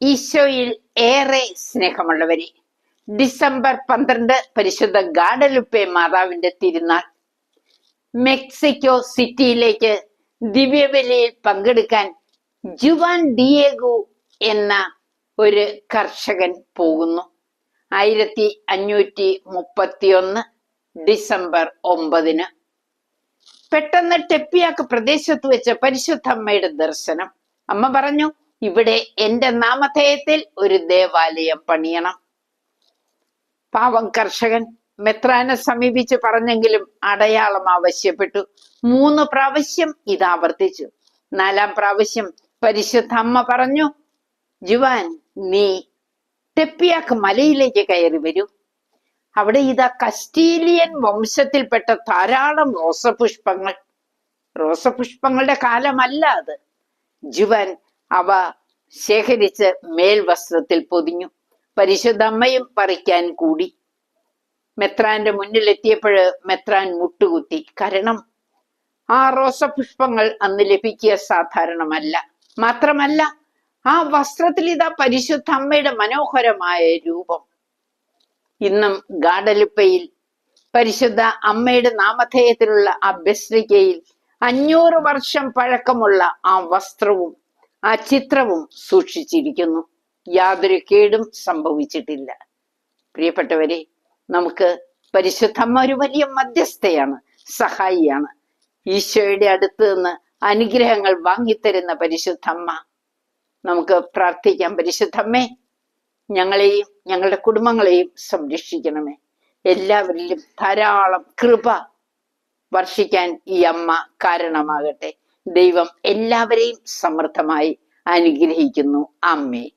ഈശോയിൽ ഏറെ സ്നേഹമുള്ളവരെ, ഡിസംബർ 12 പരിശുദ്ധ ഗാഡലുപ്പെ മാതാവിന്റെ തിരുനാൾ. മെക്സിക്കോ സിറ്റിയിലേക്ക് ദിവ്യബലിയിൽ പങ്കെടുക്കാൻ ജുവാൻ ഡിയേഗോ എന്ന ഒരു കർഷകൻ പോകുന്നു. 1531 ഡിസംബർ 9 പെട്ടെന്ന് ടെപ്പിയാക്ക് പ്രദേശത്ത് വെച്ച് പരിശുദ്ധ അമ്മയുടെ ദർശനം. അമ്മ പറഞ്ഞു, ഇവിടെ എന്റെ നാമധേയത്തിൽ ഒരു ദേവാലയം പണിയണം. പാവം കർഷകൻ മെത്രാനെ സമീപിച്ച് പറഞ്ഞെങ്കിലും അടയാളം ആവശ്യപ്പെട്ടു. 3 പ്രാവശ്യം ഇത് ആവർത്തിച്ചു. 4ാം പ്രാവശ്യം പരിശുദ്ധ അമ്മ പറഞ്ഞു, ജുവാൻ, നീ ടെപ്പിയാക്ക് മലയിലേക്ക് കയറി വരൂ. അവിടെ ഇതാ കസ്റ്റീലിയൻ വംശത്തിൽപ്പെട്ട ധാരാളം റോസപുഷ്പങ്ങളുടെ കാലമല്ല അത്. ജുവാൻ അവ ശേഖരിച്ച് മേൽവസ്ത്രത്തിൽ പൊതിഞ്ഞു. പരിശുദ്ധ അമ്മയും പറിക്കാൻ കൂടി. മെത്രാന്റെ മുന്നിലെത്തിയപ്പോഴ് മെത്രാൻ മുട്ടുകുത്തി. കാരണം ആ റോസപുഷ്പങ്ങൾ അന്ന് ലഭിക്കുക സാധാരണമല്ല. മാത്രമല്ല, ആ വസ്ത്രത്തിൽ ഇതാ പരിശുദ്ധ അമ്മയുടെ മനോഹരമായ രൂപം. ഇന്നും ഗാഡലുപ്പയിൽ പരിശുദ്ധ അമ്മയുടെ നാമധേയത്തിലുള്ള ആ ബസിലിക്കയിൽ 500 വർഷം പഴക്കമുള്ള ആ വസ്ത്രവും ആ ചിത്രവും സൂക്ഷിച്ചിരിക്കുന്നു. യാതൊരു കേടും സംഭവിച്ചിട്ടില്ല. പ്രിയപ്പെട്ടവരെ, നമുക്ക് പരിശുദ്ധമ്മ ഒരു വലിയ മധ്യസ്ഥയാണ്, സഹായിയാണ്. ഈശോയുടെ അടുത്ത് നിന്ന് അനുഗ്രഹങ്ങൾ വാങ്ങിത്തരുന്ന പരിശുദ്ധമ്മ. നമുക്ക് പ്രാർത്ഥിക്കാം. പരിശുദ്ധമ്മേ, ഞങ്ങളെയും ഞങ്ങളുടെ കുടുംബങ്ങളെയും സംരക്ഷിക്കണമേ. എല്ലാവരിലും ധാരാളം കൃപ വർഷിക്കാൻ ഈ അമ്മ കാരണമാകട്ടെ. ദൈവം എല്ലാവരെയും സമൃദ്ധമായി അനുഗ്രഹിക്കുന്നു. ആമേൻ.